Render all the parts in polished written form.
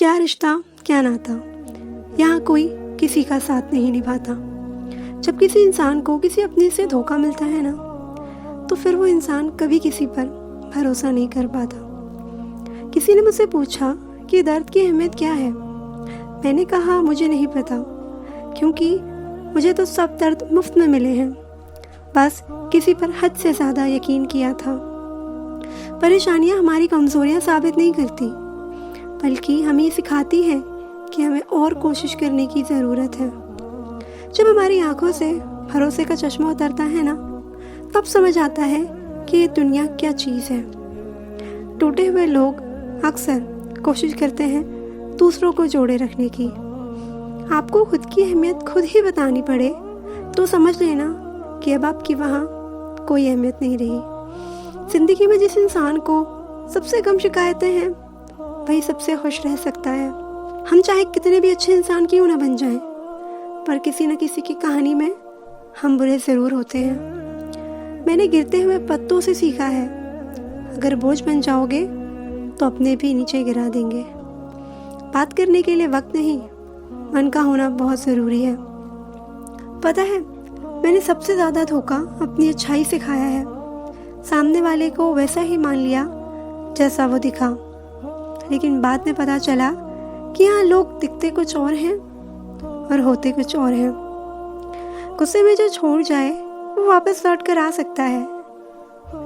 क्या रिश्ता, क्या नाता, यहाँ कोई किसी का साथ नहीं निभाता। जब किसी इंसान को किसी अपने से धोखा मिलता है ना, तो फिर वो इंसान कभी किसी पर भरोसा नहीं कर पाता। किसी ने मुझसे पूछा कि दर्द की अहमियत क्या है। मैंने कहा मुझे नहीं पता, क्योंकि मुझे तो सब दर्द मुफ्त में मिले हैं। बस किसी पर हद से ज़्यादा यकीन किया था। परेशानियाँ हमारी कमज़ोरियाँ साबित नहीं करती, बल्कि हमें ये सिखाती है कि हमें और कोशिश करने की ज़रूरत है। जब हमारी आंखों से भरोसे का चश्मा उतरता है ना, तब समझ आता है कि ये दुनिया क्या चीज़ है। टूटे हुए लोग अक्सर कोशिश करते हैं दूसरों को जोड़े रखने की। आपको खुद की अहमियत खुद ही बतानी पड़े तो समझ लेना कि अब आपकी वहाँ कोई अहमियत नहीं रही। जिंदगी में जिस इंसान को सबसे कम शिकायतें हैं, वही सबसे खुश रह सकता है। हम चाहे कितने भी अच्छे इंसान क्यों ना बन जाएं, पर किसी न किसी की कहानी में हम बुरे ज़रूर होते हैं। मैंने गिरते हुए पत्तों से सीखा है, अगर बोझ बन जाओगे तो अपने भी नीचे गिरा देंगे। बात करने के लिए वक्त नहीं, मन का होना बहुत ज़रूरी है। पता है, मैंने सबसे ज़्यादा धोखा अपनी अच्छाई से खाया है। सामने वाले को वैसा ही मान लिया जैसा वो दिखा, लेकिन बाद में पता चला कि यहाँ लोग दिखते कुछ और हैं और होते कुछ और हैं। गुस्से में जो छोड़ जाए वो वापस लौट कर आ सकता है,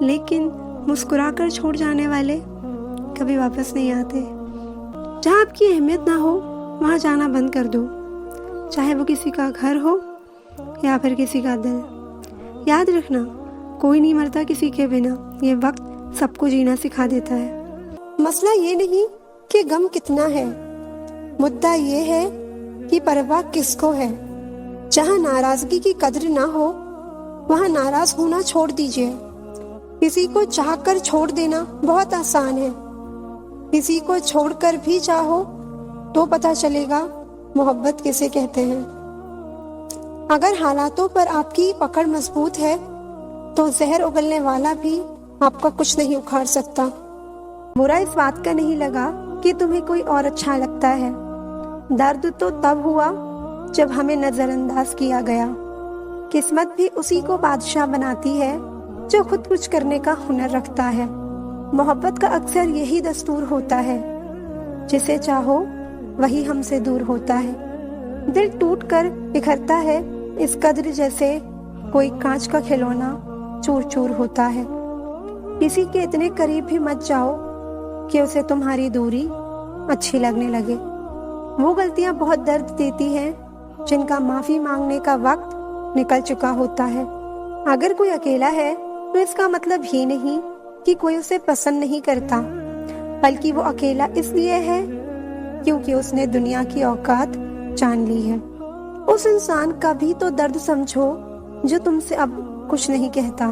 लेकिन मुस्कुराकर छोड़ जाने वाले कभी वापस नहीं आते। जहाँ आपकी अहमियत ना हो, वहाँ जाना बंद कर दो, चाहे वो किसी का घर हो या फिर किसी का दिल। याद रखना, कोई नहीं मरता किसी के बिना। ये वक्त सबको जीना सिखा देता है। मसला ये नहीं कि गम कितना है, मुद्दा ये है कि परवाह किसको है। जहाँ नाराजगी की कद्र ना हो, वहाँ नाराज होना छोड़ दीजिए। किसी को चाहकर छोड़ देना बहुत आसान है, किसी को छोड़कर भी चाहो तो पता चलेगा मोहब्बत किसे कहते हैं। अगर हालातों पर आपकी पकड़ मजबूत है, तो जहर उगलने वाला भी आपका कुछ नहीं उखाड़ सकता। बुरा इस बात का नहीं लगा कि तुम्हें कोई और अच्छा लगता है। दर्द तो तब हुआ जब हमें नजरअंदाज किया गया। किस्मत भी उसी को बादशाह बनाती है जो खुद कुछ करने का हुनर रखता है। मोहब्बत का अक्सर यही दस्तूर होता है, जिसे चाहो वही हमसे दूर होता है। दिल टूट कर बिखरता है इस कद्र जैसे कोई कांच का खिलौना चूर चूर होता है। किसी के इतने करीब भी मत जाओ कि उसे तुम्हारी दूरी अच्छी लगने लगे। वो गलतियां बहुत दर्द देती हैं जिनका माफी मांगने का वक्त निकल चुका होता है। अगर कोई अकेला है तो इसका मतलब ये नहीं कि कोई उसे पसंद नहीं करता, बल्कि वो अकेला इसलिए है क्योंकि उसने दुनिया की औकात जान ली है। उस इंसान का भी तो दर्द समझो जो तुमसे अब कुछ नहीं कहता।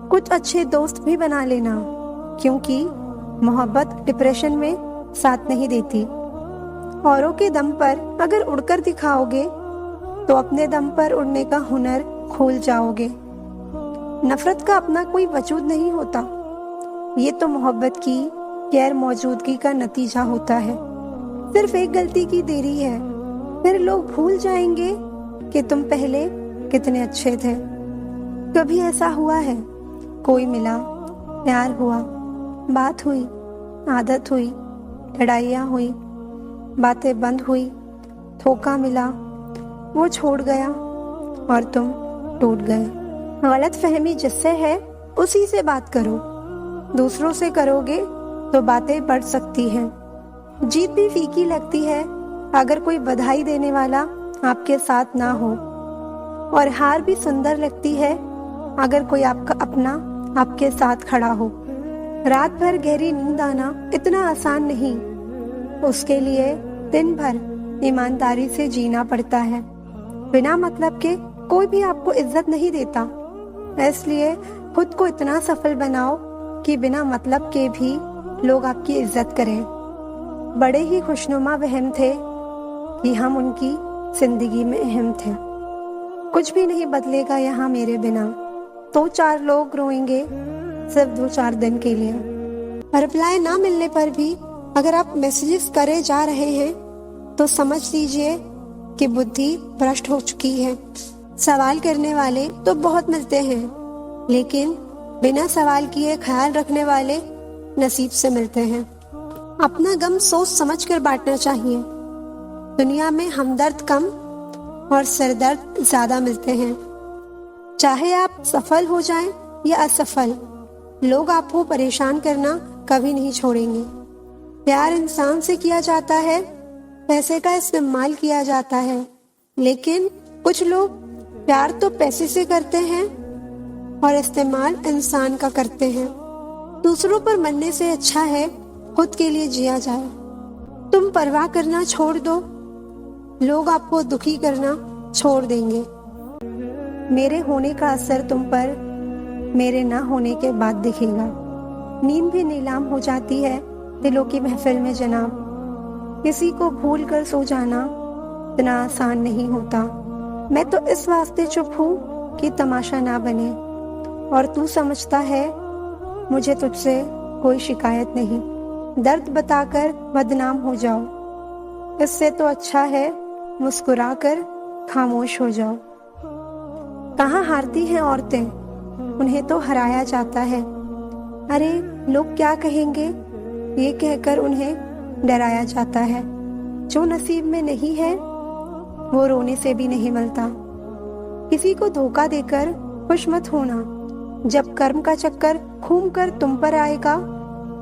कुछ अच्छे दोस्त भी बना लेना, क्योंकि मोहब्बत डिप्रेशन में साथ नहीं देती। औरों के दम पर अगर उड़कर दिखाओगे तो अपने दम पर उड़ने का हुनर खोल जाओगे। नफरत का अपना कोई वजूद नहीं होता, ये तो मोहब्बत की गैर मौजूदगी का नतीजा होता है। सिर्फ एक गलती की देरी है, फिर लोग भूल जाएंगे कि तुम पहले कितने अच्छे थे। कभी ऐसा हुआ है, कोई मिला, प्यार हुआ, बात हुई, आदत हुई, लड़ाइयाँ हुई, बातें बंद हुई, धोखा मिला, वो छोड़ गया और तुम टूट गए। गलत फहमी जिससे है उसी से बात करो। दूसरों से करोगे तो बातें बढ़ सकती हैं। जीत भी फीकी लगती है अगर कोई बधाई देने वाला आपके साथ ना हो, और हार भी सुंदर लगती है अगर कोई आपका अपना आपके साथ खड़ा हो। रात भर गहरी नींद आना इतना आसान नहीं, उसके लिए दिन भर ईमानदारी से जीना पड़ता है। बिना मतलब के कोई भी आपको इज्जत नहीं देता, इसलिए खुद को इतना सफल बनाओ कि बिना मतलब के भी लोग आपकी इज्जत करें। बड़े ही खुशनुमा वहम थे कि हम उनकी जिंदगी में अहम थे। कुछ भी नहीं बदलेगा यहाँ मेरे बिना, तो चार लोग रोएंगे सिर्फ 2-4 दिन के लिए। रिप्लाई ना मिलने पर भी अगर आप मैसेजेस करे जा रहे हैं तो समझ लीजिए कि बुद्धि भ्रष्ट हो चुकी है। सवाल करने वाले तो बहुत मिलते हैं, लेकिन बिना सवाल किए ख्याल रखने वाले नसीब से मिलते हैं। अपना गम सोच समझ कर बांटना चाहिए। दुनिया में हमदर्द कम और सरदर्द ज्यादा मिलते हैं। चाहे आप सफल हो जाएं या असफल, लोग आपको परेशान करना कभी नहीं छोड़ेंगे। प्यार इंसान से किया जाता है, पैसे का इस्तेमाल किया जाता है, लेकिन कुछ लोग प्यार तो पैसे से करते हैं और इस्तेमाल इंसान का करते हैं। दूसरों पर मरने से अच्छा है खुद के लिए जिया जाए। तुम परवाह करना छोड़ दो, लोग आपको दुखी करना छोड़ देंगे। मेरे होने का असर तुम पर मेरे ना होने के बाद दिखेगा। नींद भी नीलाम हो जाती है दिलों की महफिल में जनाब। किसी को भूल कर सो जाना इतना आसान नहीं होता। मैं तो इस वास्ते चुप हूँ कि तमाशा ना बने, और तू समझता है मुझे तुझसे कोई शिकायत नहीं। दर्द बताकर बदनाम हो जाओ, इससे तो अच्छा है मुस्कुराकर खामोश हो जाओ। कहाँ हारती हैं औरतें, उन्हें तो हराया जाता है। अरे लोग क्या कहेंगे, ये कहकर उन्हें डराया जाता है। जो नसीब में नहीं है वो रोने से भी नहीं मिलता। किसी को धोखा देकर खुश मत होना। जब कर्म का चक्कर घूम कर तुम पर आएगा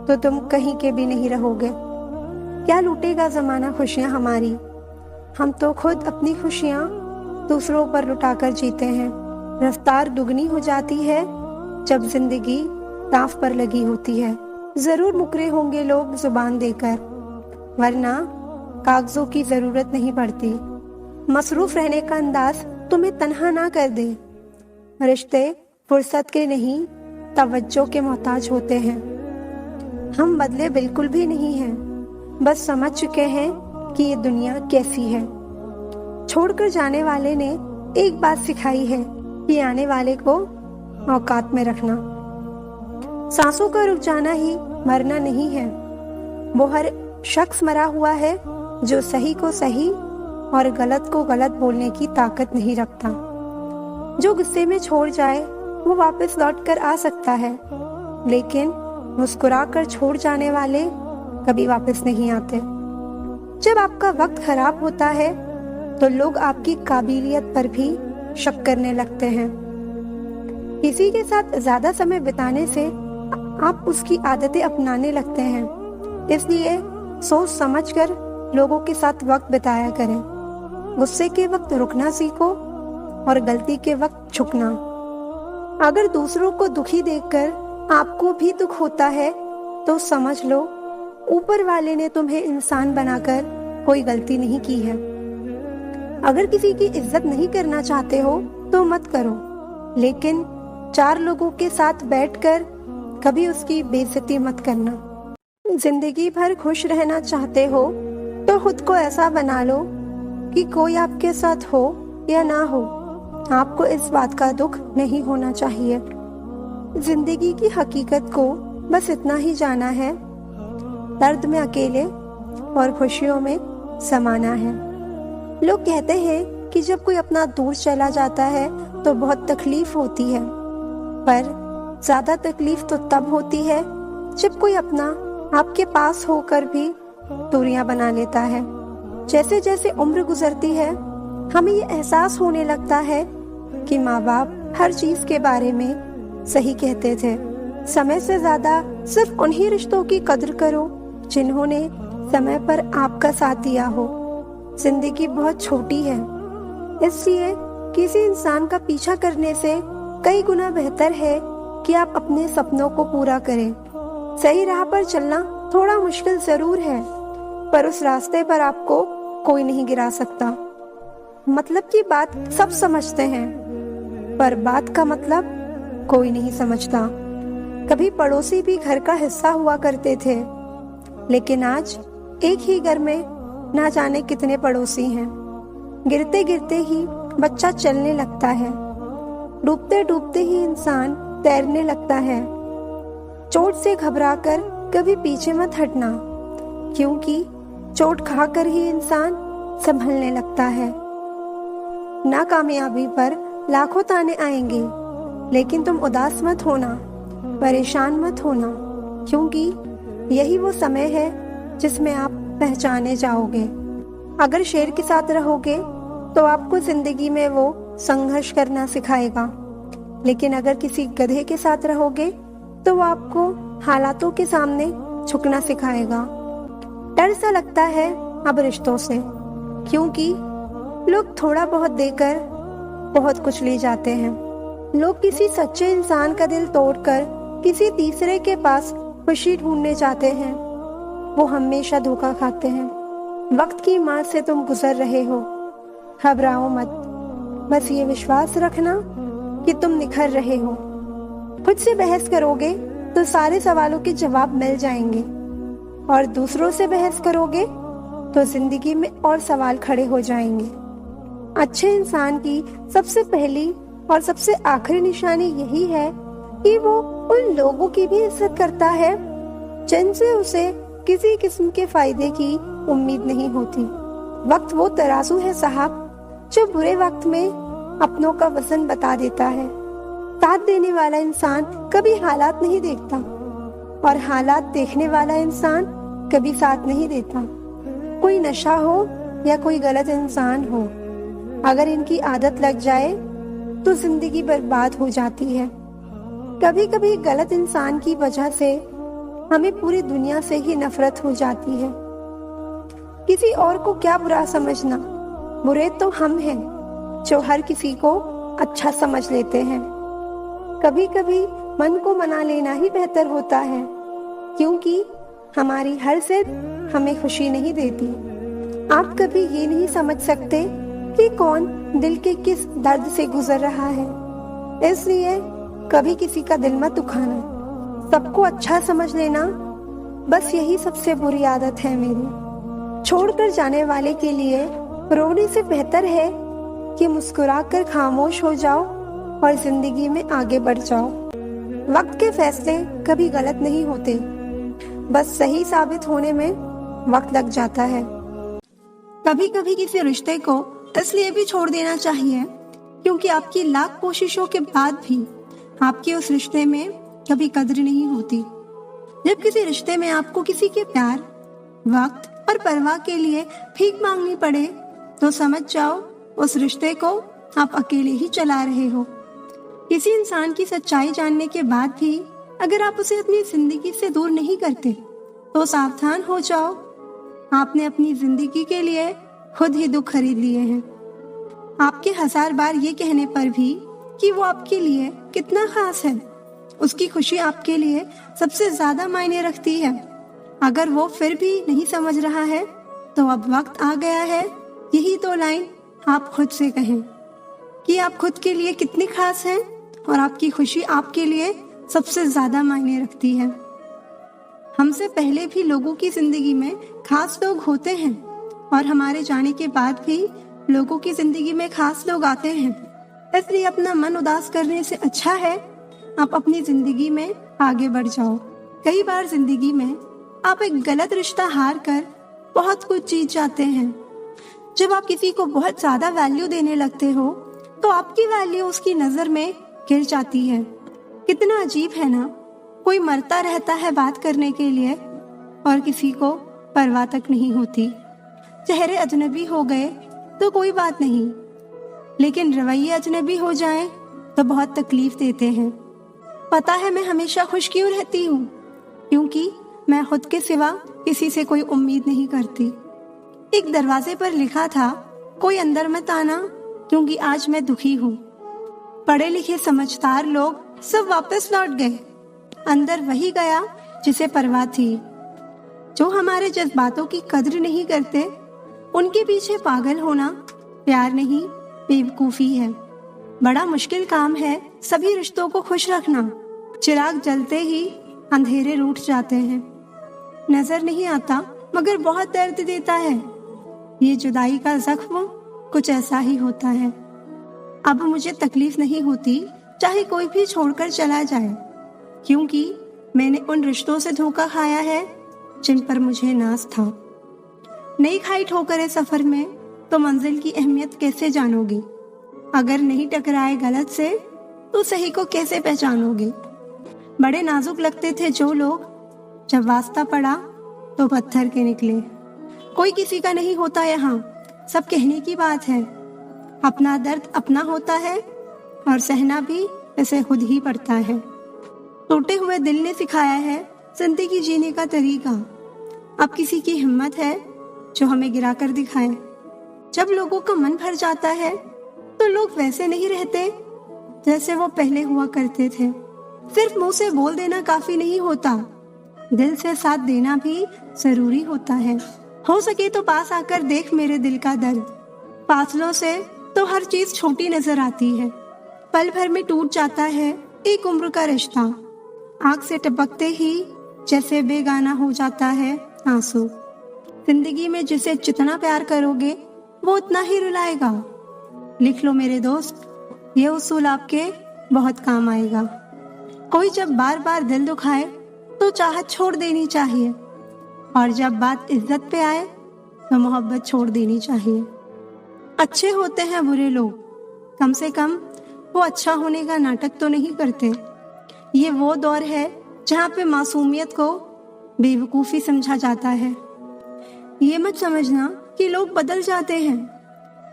तो तुम कहीं के भी नहीं रहोगे। क्या लूटेगा जमाना खुशियां हमारी, हम तो खुद अपनी खुशियां दूसरों पर लुटाकर जीते हैं। रफ्तार दुगनी हो जाती है जब जिंदगी दांव पर लगी होती है। जरूर मुकरे होंगे लोग जुबान देकर, वरना कागजों की जरूरत नहीं पड़ती। मसरूफ रहने का अंदाज तुम्हें तन्हा ना कर दे। रिश्ते फुर्सत के नहीं तवज्जो के मोहताज होते हैं। हम बदले बिल्कुल भी नहीं हैं, बस समझ चुके हैं कि ये दुनिया कैसी है। छोड़कर जाने वाले ने एक बात सिखाई है कि आने वाले को औकात में रखना। सांसों का रुक जाना ही मरना नहीं है। वो हर शख्स मरा हुआ है जो सही को सही और गलत को गलत बोलने की ताकत नहीं रखता। जो गुस्से में छोड़ जाए वो वापस लौट कर आ सकता है, लेकिन मुस्कुराकर छोड़ जाने वाले कभी वापस नहीं आते। जब आपका वक्त खराब होता है तो लोग आपकी काबिलियत पर भी शक करने लगते हैं। किसी के साथ ज्यादा समय बिताने से आप उसकी आदतें अपनाने लगते हैं। इसलिए सोच समझकर लोगों के साथ वक्त बिताया करें। गुस्से के वक्त रुकना सीखो और गलती के वक्त झुकना। अगर दूसरों को दुखी देखकर आपको भी दुख होता है तो समझ लो ऊपर वाले ने तुम्हें इंसान बनाकर कोई गलती नहीं की है। अगर किसी की इज्जत नहीं करना चाहते हो तो मत करो, लेकिन चार लोगों के साथ बैठकर कभी उसकी बेइज्जती मत करना। जिंदगी भर खुश रहना चाहते हो तो खुद को ऐसा बना लो कि कोई आपके साथ हो या ना हो, आपको इस बात का दुख नहीं होना चाहिए। जिंदगी की हकीकत को बस इतना ही जाना है, दर्द में अकेले और खुशियों में समाना है। लोग कहते हैं कि जब कोई अपना दूर चला जाता है तो बहुत तकलीफ होती है, पर ज्यादा तकलीफ तो तब होती है जब कोई अपना आपके पास होकर भी दूरियां बना लेता है। जैसे जैसे उम्र गुजरती है हमें ये एहसास होने लगता है कि माँ बाप हर चीज के बारे में सही कहते थे। समय से ज्यादा सिर्फ उन्हीं रिश्तों की कद्र करो जिन्होंने समय पर आपका साथ दिया हो। जिंदगी बहुत छोटी है, इसलिए किसी इंसान का पीछा करने से कई गुना बेहतर है कि आप अपने सपनों को पूरा करें। सही राह पर चलना थोड़ा मुश्किल जरूर है, पर उस रास्ते पर आपको कोई नहीं गिरा सकता। मतलब की बात सब समझते हैं, पर बात का मतलब कोई नहीं समझता। कभी पड़ोसी भी घर का हिस्सा हुआ करते थे, लेकिन आज एक ही घर में ना जाने कितने पड़ोसी हैं। गिरते गिरते ही बच्चा चलने लगता है, डूबते डूबते ही इंसान तैरने लगता है। चोट से घबराकर कभी पीछे मत हटना, क्योंकि चोट खाकर ही इंसान संभलने लगता है। नाकामयाबी पर लाखों ताने आएंगे, लेकिन तुम उदास मत होना, परेशान मत होना, क्योंकि यही वो समय है जिसमें आप पहचाने जाओगे। अगर शेर के साथ रहोगे तो आपको जिंदगी में वो संघर्ष करना सिखाएगा, लेकिन अगर किसी गधे के साथ रहोगे तो वो आपको हालातों के सामने झुकना सिखाएगा। डर सा लगता है अब रिश्तों से, क्योंकि लोग थोड़ा बहुत देकर बहुत कुछ ले जाते हैं। लोग किसी सच्चे इंसान का दिल तोड़कर किसी तीसरे के पास खुशी ढूंढने जाते हैं। वो हमेशा धोखा खाते हैं। वक्त की मार से तुम गुजर रहे हो, घबराओ मत, बस ये विश्वास रखना कि तुम निखर रहे हो। खुद से बहस करोगे तो सारे सवालों के जवाब मिल जाएंगे, और दूसरों से बहस करोगे तो जिंदगी में और सवाल खड़े हो जाएंगे। अच्छे इंसान की सबसे पहली और सबसे आखिरी निशानी यही है कि वो उन लोगों की भी इज्जत करता है जिनसे उसे किसी किस्म के फायदे की उम्मीद नहीं होती। वक्त वो तराजू है साहब, जो बुरे वक्त में अपनों का वजन बता देता है। साथ देने वाला इंसान कभी हालात नहीं देखता, और हालात देखने वाला इंसान कभी साथ नहीं देता। कोई नशा हो या कोई गलत इंसान हो, अगर इनकी आदत लग जाए तो जिंदगी बर्बाद हो जाती है। कभी कभी गलत इंसान की वजह से हमें पूरी दुनिया से ही नफरत हो जाती है। किसी और को क्या बुरा समझना, बुरे तो हम हैं जो हर किसी को अच्छा समझ लेते हैं। कभी कभी मन को मना लेना ही बेहतर होता है, क्योंकि हमारी हर जिद हमें खुशी नहीं देती। आप कभी ये नहीं समझ सकते कि कौन दिल के किस दर्द से गुजर रहा है, इसलिए कभी किसी का दिल मत दुखाना। सबको अच्छा समझ लेना, बस यही सबसे बुरी आदत है मेरी। छोड़कर जाने वाले के लिए रोने से बेहतर है कि मुस्कुराकर खामोश हो जाओ और जिंदगी में आगे बढ़ जाओ। वक्त के फैसले कभी गलत नहीं होते, बस सही साबित होने में वक्त लग जाता है। कभी कभी किसी रिश्ते को इसलिए भी छोड़ देना चाहिए क्योंकि आपकी लाख कोशिशों के बाद भी आपके उस रिश्ते में कभी कद्र नहीं होती। जब किसी रिश्ते में आपको किसी के प्यार, वक्त और परवाह के लिए भीख मांगनी पड़े तो समझ जाओ उस रिश्ते को आप अकेले ही चला रहे हो। किसी इंसान की सच्चाई जानने के बाद भी अगर आप उसे अपनी जिंदगी से दूर नहीं करते तो सावधान हो जाओ, आपने अपनी जिंदगी के लिए खुद ही दुख खरीद लिए हैं। आपके 1000 बार ये कहने पर भी कि वो आपके लिए कितना खास है, उसकी खुशी आपके लिए सबसे ज्यादा मायने रखती है। अगर वो फिर भी नहीं समझ रहा है तो अब वक्त आ गया है यही 2 लाइन आप खुद से कहें कि आप खुद के लिए कितने खास हैं और आपकी खुशी आपके लिए सबसे ज्यादा मायने रखती है। हमसे पहले भी लोगों की जिंदगी में खास लोग होते हैं और हमारे जाने के बाद भी लोगों की जिंदगी में खास लोग आते हैं। इसलिए अपना मन उदास करने से अच्छा है आप अपनी जिंदगी में आगे बढ़ जाओ। कई बार जिंदगी में आप एक गलत रिश्ता हार कर बहुत कुछ जीत जाते हैं। जब आप किसी को बहुत ज्यादा वैल्यू देने लगते हो तो आपकी वैल्यू उसकी नजर में गिर जाती है। कितना अजीब है ना, कोई मरता रहता है बात करने के लिए और किसी को परवाह तक नहीं होती। चेहरे अजनबी हो गए तो कोई बात नहीं, लेकिन रवैये अजनबी हो जाएं तो बहुत तकलीफ देते हैं। पता है मैं हमेशा खुश क्यों रहती हूँ? क्योंकि मैं खुद के सिवा किसी से कोई उम्मीद नहीं करती। एक दरवाजे पर लिखा था, कोई अंदर मत आना क्योंकि आज मैं दुखी हूँ। पढ़े लिखे समझदार लोग सब वापस लौट गए, अंदर वही गया जिसे परवाह थी। जो हमारे जज्बातों की कद्र नहीं करते उनके पीछे पागल होना प्यार नहीं बेवकूफी है। बड़ा मुश्किल काम है सभी रिश्तों को खुश रखना। चिराग जलते ही अंधेरे रूठ जाते हैं। नजर नहीं आता मगर बहुत दर्द देता है। ये जुदाई का जख्म कुछ ऐसा ही होता है। अब मुझे तकलीफ नहीं होती चाहे कोई भी छोड़कर चला जाए, क्योंकि मैंने उन रिश्तों से धोखा खाया है जिन पर मुझे नाज था। नहीं खाई ठोकरें सफर में तो मंजिल की अहमियत कैसे जानोगे? अगर नहीं टकराए गलत से तो सही को कैसे पहचानोगे? बड़े नाजुक लगते थे जो लोग, जब वास्ता पड़ा तो पत्थर के निकले। कोई किसी का नहीं होता यहाँ, सब कहने की बात है। अपना दर्द अपना होता है और सहना भी इसे खुद ही पड़ता है। टूटे हुए दिल ने सिखाया है जिंदगी जीने का तरीका। अब किसी की हिम्मत है जो हमें गिरा कर दिखाए। जब लोगों का मन भर जाता है तो लोग वैसे नहीं रहते जैसे वो पहले हुआ करते थे। सिर्फ मुंह से बोल देना काफी नहीं होता, दिल से साथ देना भी जरूरी होता है। हो सके तो पास आकर देख मेरे दिल का दर्द। फासलों से तो हर चीज छोटी नजर आती है। पल भर में टूट जाता है एक उम्र का रिश्ता। आंख से टपकते ही जैसे बेगाना हो जाता है आंसू। जिंदगी में जिसे जितना प्यार करोगे वो उतना ही रुलाएगा। लिख लो मेरे दोस्त, ये उसूल आपके बहुत काम आएगा। कोई जब बार बार दिल दुखाए तो चाहत छोड़ देनी चाहिए, और जब बात इज्जत पे आए तो मोहब्बत छोड़ देनी चाहिए। अच्छे होते हैं बुरे लोग, कम से कम वो अच्छा होने का नाटक तो नहीं करते। ये वो दौर है जहाँ पे मासूमियत को बेवकूफ़ी समझा जाता है। ये मत समझना कि लोग बदल जाते हैं,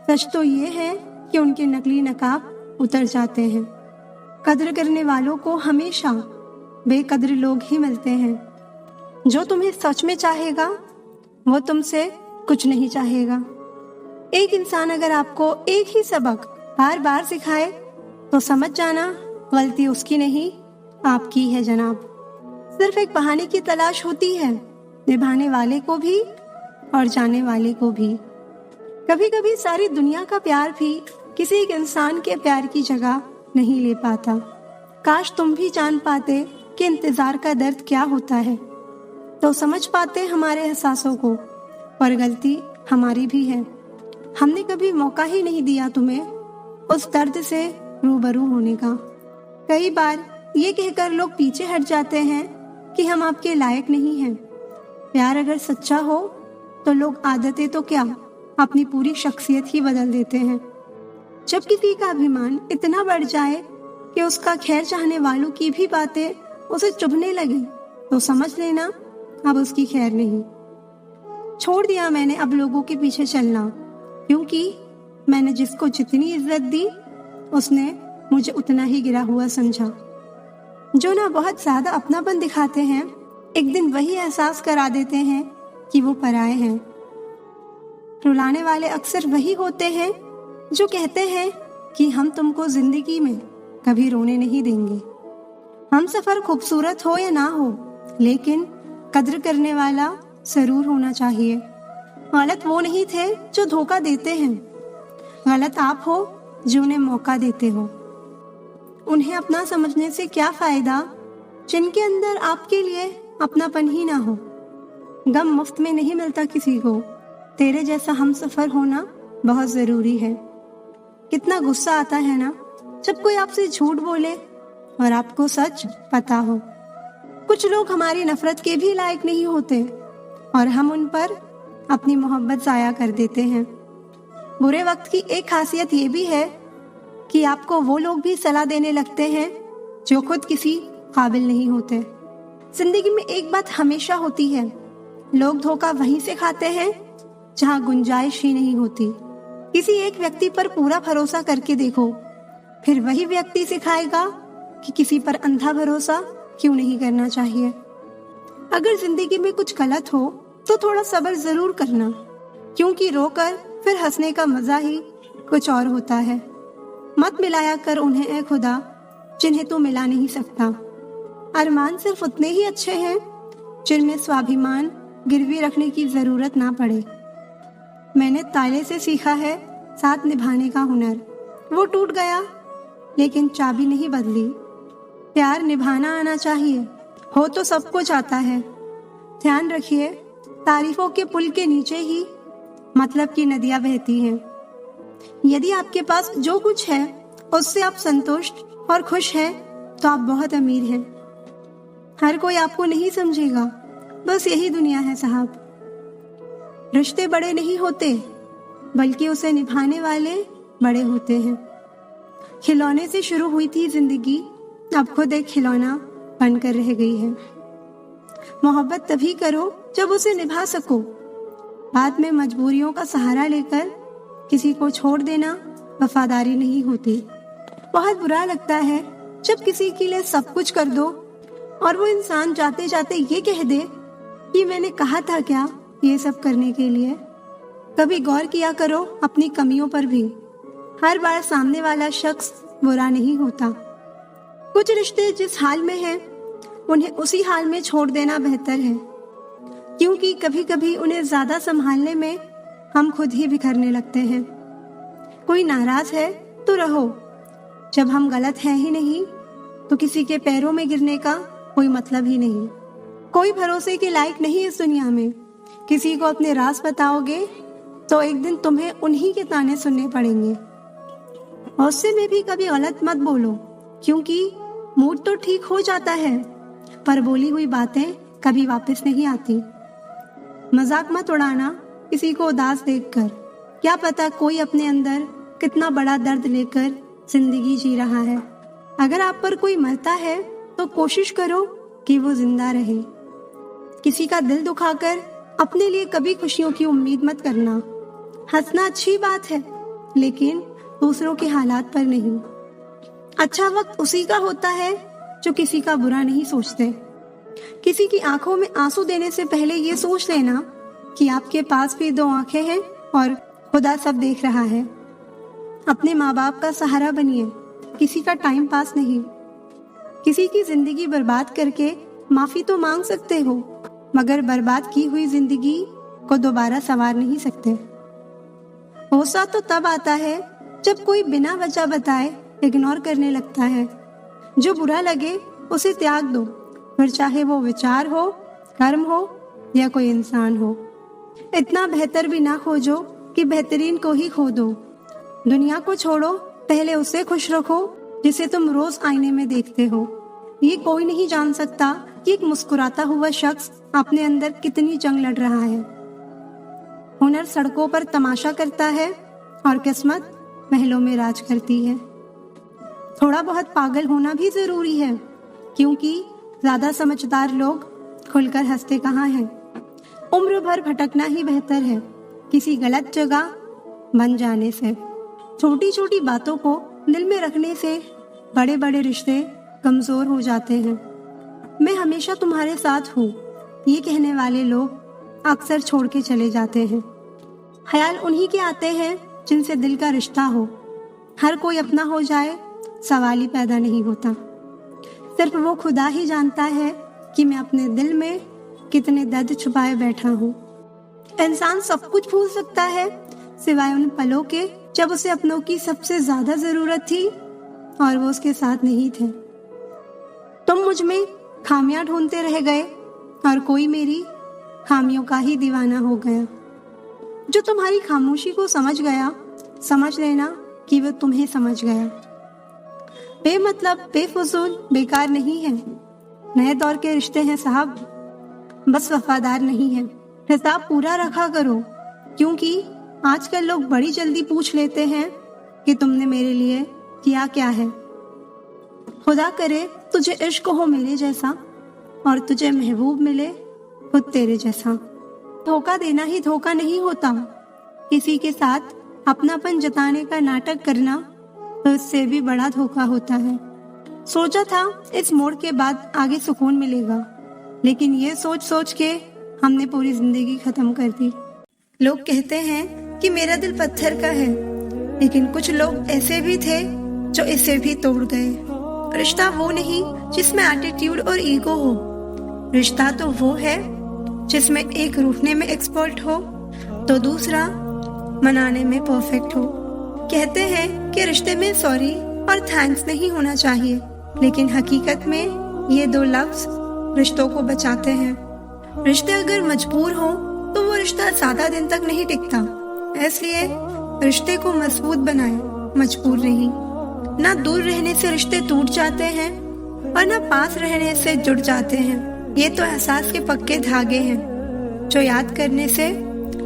सच तो ये है कि उनके नकली नकाब उतर जाते हैं। कद्र करने वालों को हमेशा बेकद्र लोग ही मिलते हैं। जो तुम्हें सच में चाहेगा वो तुमसे कुछ नहीं चाहेगा। एक इंसान अगर आपको एक ही सबक बार बार सिखाए तो समझ जाना गलती उसकी नहीं आपकी है जनाब। सिर्फ एक बहाने की तलाश होती है, निभाने वाले को भी और जाने वाले को भी। कभी कभी सारी दुनिया का प्यार भी किसी एक इंसान के प्यार की जगह नहीं ले पाता। काश तुम भी जान पाते कि इंतजार का दर्द क्या होता है, तो समझ पाते हमारे एहसासों को। पर गलती हमारी भी है, हमने कभी मौका ही नहीं दिया तुम्हें उस दर्द से रूबरू होने का। कई बार ये कहकर लोग पीछे हट जाते हैं कि हम आपके लायक नहीं हैं। प्यार अगर सच्चा हो तो लोग आदतें तो क्या, अपनी पूरी शख्सियत ही बदल देते हैं। जब किसी का अभिमान इतना बढ़ जाए कि उसका खैर चाहने वालों की भी बातें उसे चुभने लगे तो समझ लेना अब उसकी खैर नहीं। छोड़ दिया मैंने अब लोगों के पीछे चलना, क्योंकि मैंने जिसको जितनी इज्जत दी उसने मुझे उतना ही गिरा हुआ समझा। जो ना बहुत ज्यादा अपनापन दिखाते हैं, एक दिन वही एहसास करा देते हैं कि वो पराए हैं। रुलाने वाले अक्सर वही होते हैं जो कहते हैं कि हम तुमको जिंदगी में कभी रोने नहीं देंगे। हम सफर खूबसूरत हो या ना हो, लेकिन कद्र करने वाला जरूर होना चाहिए। गलत वो नहीं थे जो धोखा देते हैं, गलत आप हो जो उन्हें मौका देते हो। उन्हें अपना समझने से क्या फायदा जिनके अंदर आपके लिए अपनापन ही ना हो। गम मुफ्त में नहीं मिलता किसी को, तेरे जैसा हम सफर होना बहुत जरूरी है। कितना गुस्सा आता है ना जब कोई आपसे झूठ बोले और आपको सच पता हो। कुछ लोग हमारी नफरत के भी लायक नहीं होते और हम उन पर अपनी मोहब्बत जाया कर देते हैं। बुरे वक्त की एक खासियत ये भी है कि आपको वो लोग भी सलाह देने लगते हैं जो खुद किसी काबिल नहीं होते। जिंदगी में एक बात हमेशा होती है, लोग धोखा वहीं से खाते हैं जहां गुंजाइश ही नहीं होती। किसी एक व्यक्ति पर पूरा भरोसा करके देखो, फिर वही व्यक्ति सिखाएगा कि किसी पर अंधा भरोसा क्यों नहीं करना चाहिए। अगर जिंदगी में कुछ गलत हो तो थोड़ा सब्र जरूर करना, क्योंकि रोकर फिर हंसने का मजा ही कुछ और होता है। मत मिलाया कर उन्हें ए खुदा जिन्हें तू मिला नहीं सकता। अरमान सिर्फ उतने ही अच्छे हैं जिनमें स्वाभिमान गिरवी रखने की जरूरत ना पड़े। मैंने ताले से सीखा है साथ निभाने का हुनर। वो टूट गया लेकिन चाबी नहीं बदली। प्यार निभाना आना चाहिए, हो तो सब कुछ आता है। ध्यान रखिए, तारीफों के पुल के नीचे ही मतलब की नदियां बहती हैं। यदि आपके पास जो कुछ है उससे आप संतुष्ट और खुश हैं तो आप बहुत अमीर हैं। हर कोई आपको नहीं समझेगा बस यही दुनिया है साहब। रिश्ते बड़े नहीं होते, बल्कि उसे निभाने वाले बड़े होते हैं। खिलौने से शुरू हुई थी जिंदगी, अब खुद एक खिलौना बनकर रह गई है। मोहब्बत तभी करो जब उसे निभा सको। बाद में मजबूरियों का सहारा लेकर किसी को छोड़ देना वफादारी नहीं होती। बहुत बुरा लगता है जब किसी के लिए सब कुछ कर दो और वो इंसान जाते जाते ये कह दे कि मैंने कहा था क्या ये सब करने के लिए। कभी गौर किया करो अपनी कमियों पर भी। हर बार सामने वाला शख्स बुरा नहीं होता। कुछ रिश्ते जिस हाल में हैं, उन्हें उसी हाल में छोड़ देना बेहतर है, क्योंकि कभी कभी उन्हें ज्यादा संभालने में हम खुद ही बिखरने लगते हैं। कोई नाराज है तो रहो, जब हम गलत हैं ही नहीं तो किसी के पैरों में गिरने का कोई मतलब ही नहीं। कोई भरोसे के लायक नहीं इस दुनिया में। किसी को अपने राज बताओगे तो एक दिन तुम्हें उन्हीं के ताने सुनने पड़ेंगे। गुस्से में भी कभी गलत मत बोलो, क्योंकि मूड तो ठीक हो जाता है पर बोली हुई बातें कभी वापस नहीं आती। मजाक मत उड़ाना किसी को उदास देखकर। क्या पता कोई अपने अंदर कितना बड़ा दर्द लेकर जिंदगी जी रहा है। अगर आप पर कोई मरता है तो कोशिश करो कि वो जिंदा रहे। किसी का दिल दुखाकर अपने लिए कभी खुशियों की उम्मीद मत करना। हंसना अच्छी बात है, लेकिन दूसरों के हालात पर नहीं। अच्छा वक्त उसी का होता है जो किसी का बुरा नहीं सोचते। किसी की आंखों में आंसू देने से पहले ये सोच लेना कि आपके पास भी दो आंखें हैं और खुदा सब देख रहा है। अपने माँ बाप का सहारा बनिए, किसी का टाइम पास नहीं। किसी की जिंदगी बर्बाद करके माफी तो मांग सकते हो, मगर बर्बाद की हुई जिंदगी को दोबारा संवार नहीं सकते। गुस्सा तो तब आता है जब कोई बिना वजह बताए इग्नोर करने लगता है। जो बुरा लगे उसे त्याग दो, फिर चाहे वो विचार हो, कर्म हो या कोई इंसान हो। इतना बेहतर भी ना खोजो कि बेहतरीन को ही खो दो। दुनिया को छोड़ो, पहले उसे खुश रखो जिसे तुम रोज आईने में देखते हो। ये कोई नहीं जान सकता कि एक मुस्कुराता हुआ शख्स अपने अंदर कितनी जंग लड़ रहा है। हुनर सड़कों पर तमाशा करता है और किस्मत महलों में राज करती है। थोड़ा बहुत पागल होना भी जरूरी है, क्योंकि ज्यादा समझदार लोग खुलकर हंसते कहाँ हैं। उम्र भर भटकना ही बेहतर है किसी गलत जगह बन जाने से। छोटी छोटी बातों को दिल में रखने से बड़े बड़े रिश्ते कमजोर हो जाते हैं। मैं हमेशा तुम्हारे साथ हूँ, ये कहने वाले लोग अक्सर छोड़ के चले जाते हैं। ख्याल उन्हीं के आते हैं जिनसे दिल का रिश्ता हो। हर कोई अपना हो जाए सवाल ही पैदा नहीं होता। सिर्फ वो खुदा ही जानता है कि मैं अपने दिल में कितने दर्द छुपाए बैठा हूँ। इंसान सब कुछ भूल सकता है सिवाय उन पलों के जब उसे अपनों की सबसे ज्यादा जरूरत थी और वो उसके साथ नहीं थे। तुम मुझ में खामियां ढूंढते रह गए और कोई मेरी खामियों का ही दीवाना हो गया। जो तुम्हारी खामोशी को समझ गया, समझ लेना कि वो तुम्हें समझ गया। बेमतलब, बेफजूल, बेकार नहीं है। नए दौर के रिश्ते हैं साहब, बस वफादार नहीं है। हिसाब पूरा रखा करो, क्योंकि आजकल लोग बड़ी जल्दी पूछ लेते हैं कि तुमने मेरे लिए किया क्या है। खुदा करे तुझे इश्क हो मेरे जैसा और तुझे महबूब मिले खुद तेरे जैसा। धोखा देना ही धोखा नहीं होता। किसी के साथ अपनापन जताने का नाटक करना तो इससे भी बड़ा धोखा होता है। सोचा था इस मोड़ के बाद आगे सुकून मिलेगा, लेकिन ये सोच सोच के हमने पूरी जिंदगी खत्म कर दी। लोग कहते हैं कि मेरा दिल पत्थर का है, लेकिन कुछ लोग ऐसे भी थे जो इसे भी तोड़ गए। रिश्ता वो नहीं जिसमें एटीट्यूड और ईगो हो। रिश्ता तो वो है जिसमें एक रूठने में एक्सपर्ट हो तो दूसरा मनाने में परफेक्ट हो। कहते हैं कि रिश्ते में सॉरी और थैंक्स नहीं होना चाहिए, लेकिन हकीकत में ये दो लफ्ज रिश्तों को बचाते हैं। रिश्ते अगर मजबूर हो तो वो रिश्ता ज्यादा दिन तक नहीं टिकता। इसलिए रिश्ते को मजबूत बनाए, मजबूर नहीं। ना दूर रहने से रिश्ते टूट जाते हैं और ना पास रहने से जुड़ जाते हैं। ये तो एहसास के पक्के धागे हैं जो याद करने से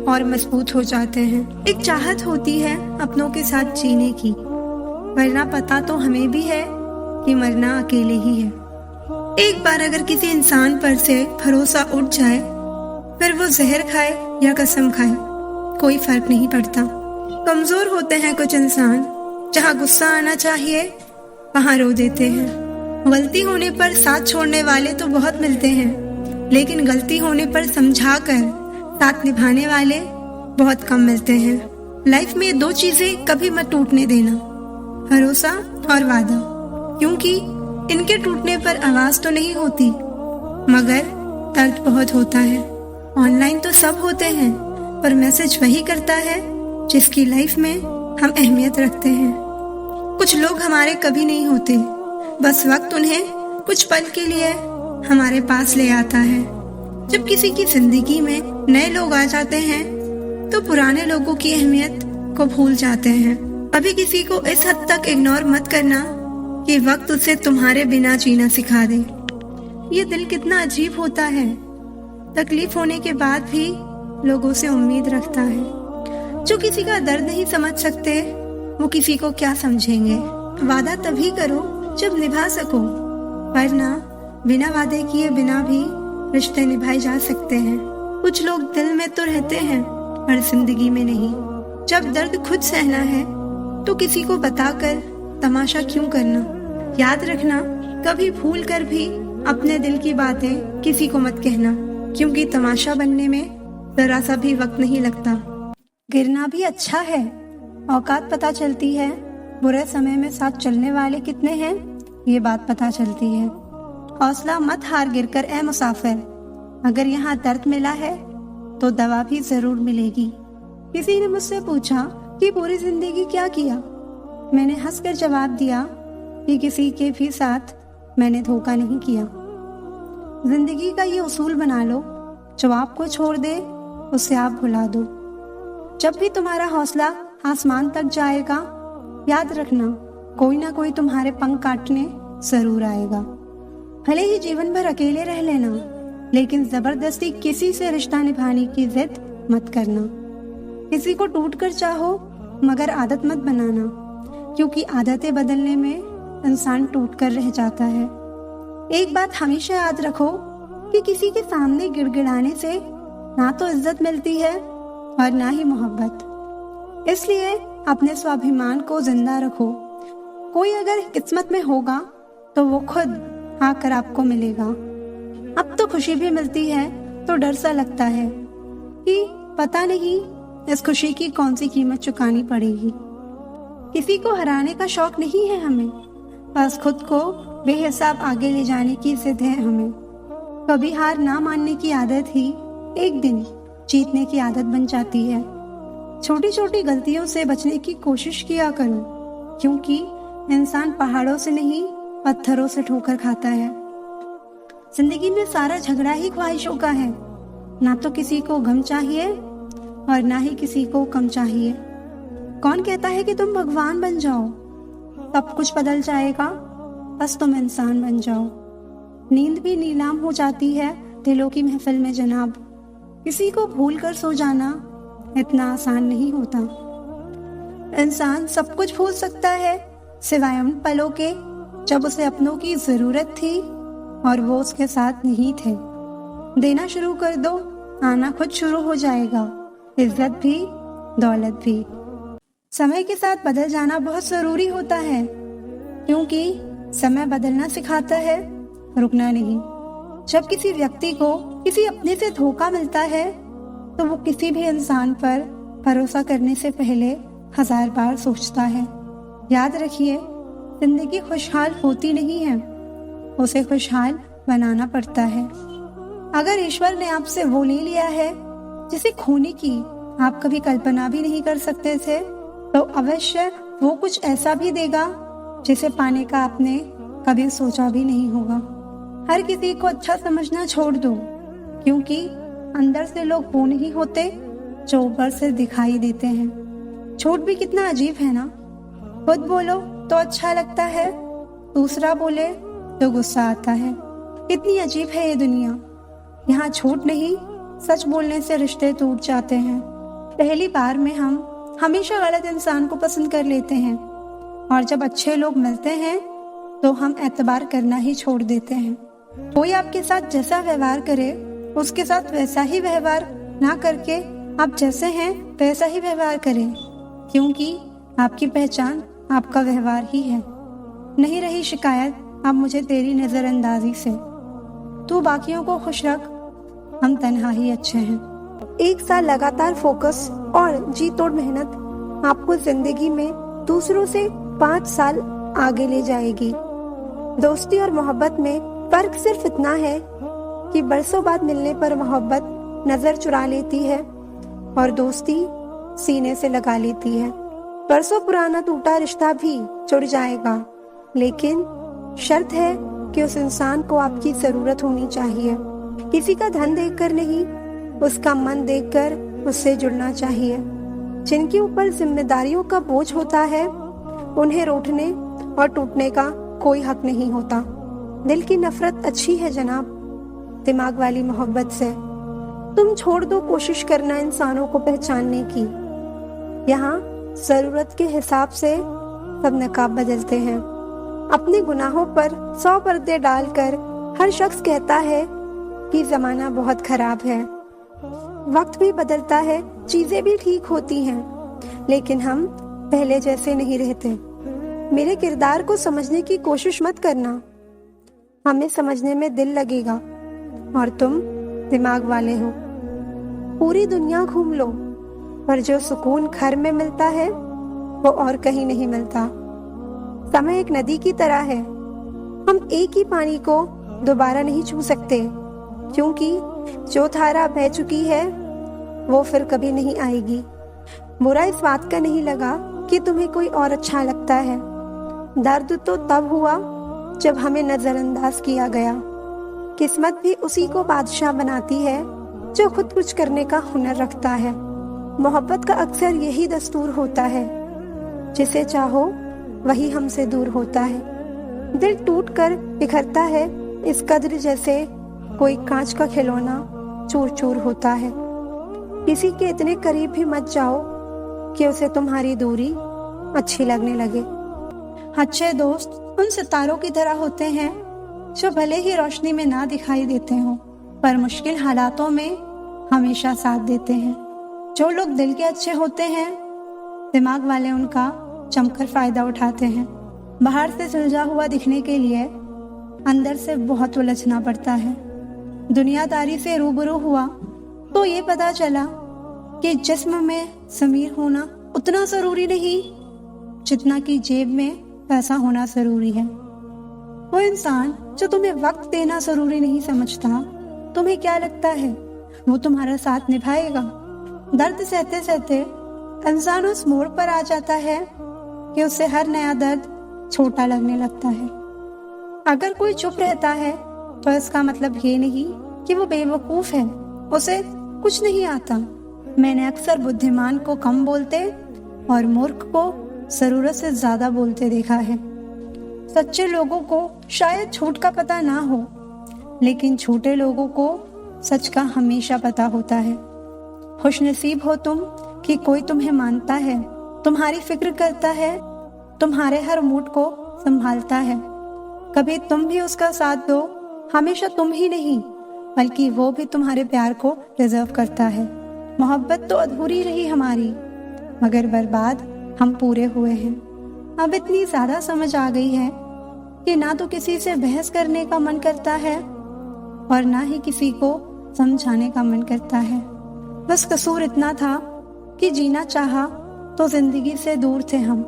और मजबूत हो जाते हैं। एक चाहत होती है अपनों के साथ जीने की, वरना पता तो हमें भी है कि मरना अकेले ही है। एक बार अगर किसी इंसान पर से भरोसा उठ जाए, फिर वो जहर खाए या कसम खाए, कोई फर्क नहीं पड़ता। कमजोर होते हैं कुछ इंसान, जहाँ गुस्सा आना चाहिए वहाँ रो देते हैं। गलती होने पर साथ छोड़ने वाले तो बहुत मिलते हैं, लेकिन गलती होने पर समझा कर साथ निभाने वाले बहुत कम मिलते हैं। लाइफ में 2 चीजें कभी मत टूटने देना, भरोसा और वादा, क्योंकि इनके टूटने पर आवाज तो नहीं होती, मगर दर्द बहुत होता है। ऑनलाइन तो सब होते हैं, पर मैसेज वही करता है जिसकी लाइफ में हम अहमियत रखते हैं। कुछ लोग हमारे कभी नहीं होते, बस वक्त उन्हें कुछ पल के लिए हमारे पास ले आता है। जब किसी की जिंदगी में नए लोग आ जाते हैं तो पुराने लोगों की अहमियत को भूल जाते हैं। अभी किसी को इस हद तक इग्नोर मत करना कि वक्त उसे तुम्हारे बिना जीना सिखा दे। ये दिल कितना अजीब होता है, तकलीफ होने के बाद भी लोगों से उम्मीद रखता है। जो किसी का दर्द नहीं समझ सकते वो किसी को क्या समझेंगे। वादा तभी करो जब निभा सको, वरना बिना वादे किए बिना भी रिश्ते निभाए जा सकते हैं। कुछ लोग दिल में तो रहते हैं पर जिंदगी में नहीं। जब दर्द खुद सहना है तो किसी को बताकर तमाशा क्यों करना। याद रखना, कभी भूल कर भी अपने दिल की बातें किसी को मत कहना, क्योंकि तमाशा बनने में जरा सा भी वक्त नहीं लगता। गिरना भी अच्छा है, औकात पता चलती है। बुरे समय में साथ चलने वाले कितने हैं ये बात पता चलती है। हौसला मत हार गिरकर ए मुसाफिर, अगर यहाँ दर्द मिला है तो दवा भी जरूर मिलेगी। किसी ने मुझसे पूछा कि पूरी जिंदगी क्या किया। मैंने हंसकर जवाब दिया कि किसी के भी साथ मैंने धोखा नहीं किया। जिंदगी का ये उसूल बना लो, जो आपको छोड़ दे उसे आप भुला दो। जब भी तुम्हारा हौसला आसमान तक जाएगा, याद रखना कोई ना कोई तुम्हारे पंख काटने जरूर आएगा। भले ही जीवन भर अकेले रह लेना, लेकिन जबरदस्ती किसी से रिश्ता निभाने की जिद मत करना। किसी को टूट कर चाहो मगर आदत मत बनाना, क्योंकि आदतें बदलने में इंसान टूट कर रह जाता है। एक बात हमेशा याद रखो कि किसी के सामने गिड़गिड़ाने से ना तो इज्जत मिलती है और ना ही मोहब्बत। इसलिए अपने स्वाभिमान को जिंदा रखो। कोई अगर किस्मत में होगा तो वो खुद आकर आपको मिलेगा। अब तो खुशी भी मिलती है तो डर सा लगता है कि पता नहीं इस खुशी की कौन सी कीमत चुकानी पड़ेगी। किसी को हराने का शौक नहीं है हमें, बस खुद को बेहिसाब आगे ले जाने की जिद है हमें। कभी हार ना मानने की आदत ही एक दिन जीतने की आदत बन जाती है। छोटी छोटी गलतियों से बचने की कोशिश किया करो, क्योंकि इंसान पहाड़ों से नहीं पत्थरों से ठोकर खाता है। जिंदगी में सारा झगड़ा ही ख्वाहिशों का है, ना तो किसी को गम चाहिए और ना ही किसी को कम चाहिए। कौन कहता है कि तुम भगवान बन जाओ, सब कुछ बदल जाएगा, बस तुम इंसान बन जाओ। नींद भी नीलाम हो जाती है दिलों की महफिल में जनाब। किसी को भूल कर सो जाना इतना आसान नहीं होता। इंसान सब कुछ भूल सकता है सिवाय उन पलों के जब उसे अपनों की जरूरत थी और वो उसके साथ नहीं थे। देना शुरू कर दो, आना खुद शुरू हो जाएगा, इज्जत भी दौलत भी। समय के साथ बदल जाना बहुत जरूरी होता है, क्योंकि समय बदलना सिखाता है, रुकना नहीं। जब किसी व्यक्ति को किसी अपने से धोखा मिलता है तो वो किसी भी इंसान पर भरोसा करने से पहले 1000 बार सोचता है। याद रखिए, जिंदगी खुशहाल होती नहीं है, उसे खुशहाल बनाना पड़ता है। अगर ईश्वर ने आपसे वो ले लिया है जिसे खोने की आप कभी कल्पना भी नहीं कर सकते थे, तो अवश्य वो कुछ ऐसा भी देगा जिसे पाने का आपने कभी सोचा भी नहीं होगा। हर किसी को अच्छा समझना छोड़ दो, क्योंकि अंदर से लोग वो नहीं होते जो ऊपर से दिखाई देते हैं। झूठ भी कितना अजीब है ना, खुद बोलो तो अच्छा लगता है, दूसरा बोले तो गुस्सा आता है। कितनी अजीब है ये दुनिया। यहाँ झूठ नहीं, सच बोलने से रिश्ते टूट जाते हैं। पहली बार में हम हमेशा गलत इंसान को पसंद कर लेते हैं और जब अच्छे लोग मिलते हैं तो हम एतबार करना ही छोड़ देते हैं। कोई आपके साथ जैसा व्यवहार करे उसके साथ वैसा ही व्यवहार ना करके आप जैसे हैं वैसा ही व्यवहार करें, क्योंकि आपकी पहचान आपका व्यवहार ही है। नहीं रही शिकायत अब मुझे तेरी नजरअंदाजी से। तू बाकियों को खुश रख, हम तन्हा ही अच्छे हैं। 1 साल लगातार फोकस और जी तोड़ मेहनत आपको जिंदगी में दूसरों से 5 साल आगे ले जाएगी। दोस्ती और मोहब्बत में फर्क सिर्फ इतना है कि बरसों बाद मिलने पर मोहब्बत नजर चुरा लेती है और दोस्ती सीने से लगा लेती है। बरसों पुराना टूटा रिश्ता भी जुड़ जाएगा, लेकिन शर्त है कि उस इंसान को आपकी जरूरत होनी चाहिए। किसी का धन देखकर नहीं, उसका मन देखकर उससे जुड़ना चाहिए। जिनके ऊपर जिम्मेदारियों का बोझ होता है उन्हें रूठने और टूटने का कोई हक नहीं होता। दिल की नफरत अच्छी है जनाब, दिमाग वाली मोहब्बत से। तुम छोड़ दो कोशिश करना इंसानों को पहचानने की। यहाँ जरूरत के हिसाब से सब नकाब बदलते हैं। अपने गुनाहों पर 100 पर्दे डालकर हर शख्स कहता है कि जमाना बहुत खराब है। वक्त भी बदलता है, चीजें भी ठीक होती हैं, लेकिन हम पहले जैसे नहीं रहते। मेरे किरदार को समझने की कोशिश मत करना, हमें समझने में दिल लगेगा और तुम दिमाग वाले हो। पूरी दुनिया घूम लो, पर जो सुकून घर में मिलता है वो और कहीं नहीं मिलता। समय एक नदी की तरह है, हम एक ही पानी को दोबारा नहीं छू सकते, क्योंकि जो धारा बह चुकी है वो फिर कभी नहीं आएगी। बुरा इस बात का नहीं लगा कि तुम्हें कोई और अच्छा लगता है। दर्द तो तब हुआ जब हमें नजरअंदाज किया गया। किस्मत भी उसी को बादशाह बनाती है जो खुद कुछ करने का हुनर रखता है। मोहब्बत का अक्सर यही दस्तूर होता है, जिसे चाहो वही हमसे दूर होता है। दिल टूट कर बिखरता है इस कद्र जैसे कोई कांच का खिलौना चूर चूर होता है। किसी के इतने करीब भी मत जाओ कि उसे तुम्हारी दूरी अच्छी लगने लगे। अच्छे दोस्त उन सितारों की तरह होते हैं जो भले ही रोशनी में ना दिखाई देते हों, पर मुश्किल हालातों में हमेशा साथ देते हैं। जो लोग दिल के अच्छे होते हैं, दिमाग वाले उनका जमकर फायदा उठाते हैं। बाहर से सुलझा हुआ दिखने के लिए अंदर से बहुत उलझना पड़ता है। दुनियादारी से रूबरू हुआ तो ये पता चला कि जिस्म में ज़मीर होना उतना जरूरी नहीं जितना कि जेब में पैसा होना जरूरी है। वो इंसान जो तुम्हें वक्त देना जरूरी नहीं समझता, तुम्हें क्या लगता है वो तुम्हारा साथ निभाएगा? दर्द सहते सहते इंसान उस मोड़ पर आ जाता है कि उसे हर नया दर्द छोटा लगने लगता है। अगर कोई चुप रहता है तो इसका मतलब ये नहीं कि वो बेवकूफ है, उसे कुछ नहीं आता। मैंने अक्सर बुद्धिमान को कम बोलते और मूर्ख को जरूरत से ज्यादा बोलते देखा है। सच्चे लोगों को शायद झूठ का पता ना हो, लेकिन झूठे लोगों को सच का हमेशा पता होता है। खुशनसीब हो तुम कि कोई तुम्हें मानता है, तुम्हारी फिक्र करता है, तुम्हारे हर मूड को संभालता है। कभी तुम भी उसका साथ दो, हमेशा तुम ही नहीं बल्कि वो भी तुम्हारे प्यार को डिजर्व करता है। मोहब्बत तो अधूरी रही हमारी, मगर बर्बाद हम पूरे हुए हैं। अब इतनी ज्यादा समझ आ गई है कि ना तो किसी से बहस करने का मन करता है और ना ही किसी को समझाने का मन करता है। बस कसूर इतना था कि जीना चाहा तो जिंदगी से दूर थे हम,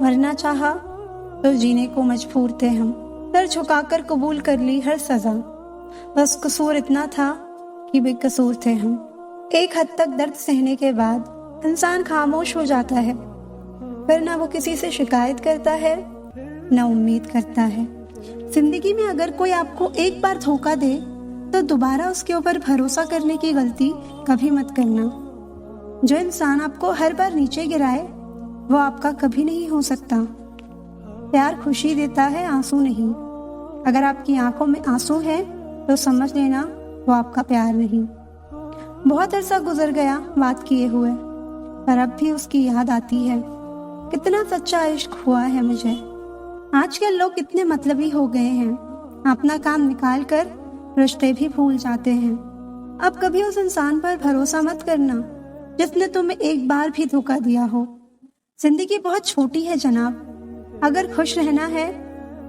मरना चाहा तो जीने को मजबूर थे हम। सर झुकाकर कबूल कर ली हर सजा, बस कसूर इतना था कि बेकसूर थे हम। एक हद तक दर्द सहने के बाद इंसान खामोश हो जाता है, फिर ना वो किसी से शिकायत करता है ना उम्मीद करता है। जिंदगी में अगर कोई आपको एक बार धोखा दे तो दोबारा उसके ऊपर भरोसा करने की गलती कभी मत करना। जो इंसान आपको हर बार नीचे गिराए वो आपका कभी नहीं हो सकता। प्यार खुशी देता है, आंसू नहीं। अगर आपकी आंखों में आंसू है तो समझ लेना वो आपका प्यार नहीं। बहुत अरसा गुजर गया बात किए हुए, पर अब भी उसकी याद आती है। कितना सच्चा इश्क हुआ है मुझे। आजकल लोग कितने मतलबी हो गए हैं, अपना काम निकाल कर रिश्ते भी भूल जाते हैं। अब कभी उस इंसान पर भरोसा मत करना जिसने तुम्हें एक बार भी धोखा दिया हो। जिंदगी बहुत छोटी है जनाब, अगर खुश रहना है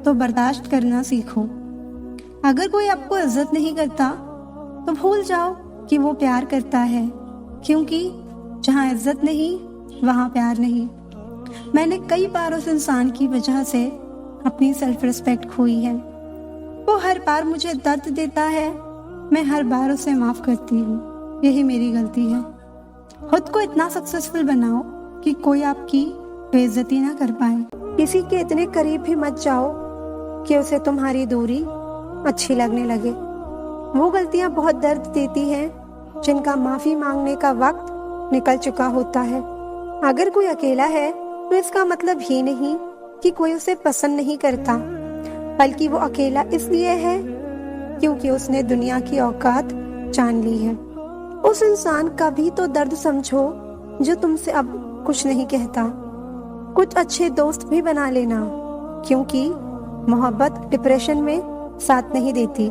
तो बर्दाश्त करना सीखो। अगर कोई आपको इज्जत नहीं करता तो भूल जाओ कि वो प्यार करता है, क्योंकि जहाँ इज्जत नहीं वहाँ प्यार नहीं। मैंने कई बार उस इंसान की वजह से अपनी सेल्फ रिस्पेक्ट खोई है। वो हर बार मुझे दर्द देता है, मैं हर बार उसे माफ करती हूँ। यही मेरी गलती है। खुद को इतना सक्सेसफुल बनाओ कि कोई आपकी बेइज्जती ना कर पाए। किसी के इतने करीब भी मत जाओ कि उसे तुम्हारी दूरी अच्छी लगने लगे। वो गलतियां बहुत दर्द देती हैं जिनका माफी मांगने का वक्त निकल चुका होता है। अगर कोई अकेला है तो इसका मतलब ये नहीं कि कोई उसे पसंद नहीं करता, बल्कि वो अकेला इसलिए है क्योंकि उसने दुनिया की औकात जान ली है। उस इंसान का भी तो दर्द समझो जो तुमसे अब कुछ नहीं कहता। कुछ अच्छे दोस्त भी बना लेना, क्योंकि मोहब्बत डिप्रेशन में साथ नहीं देती।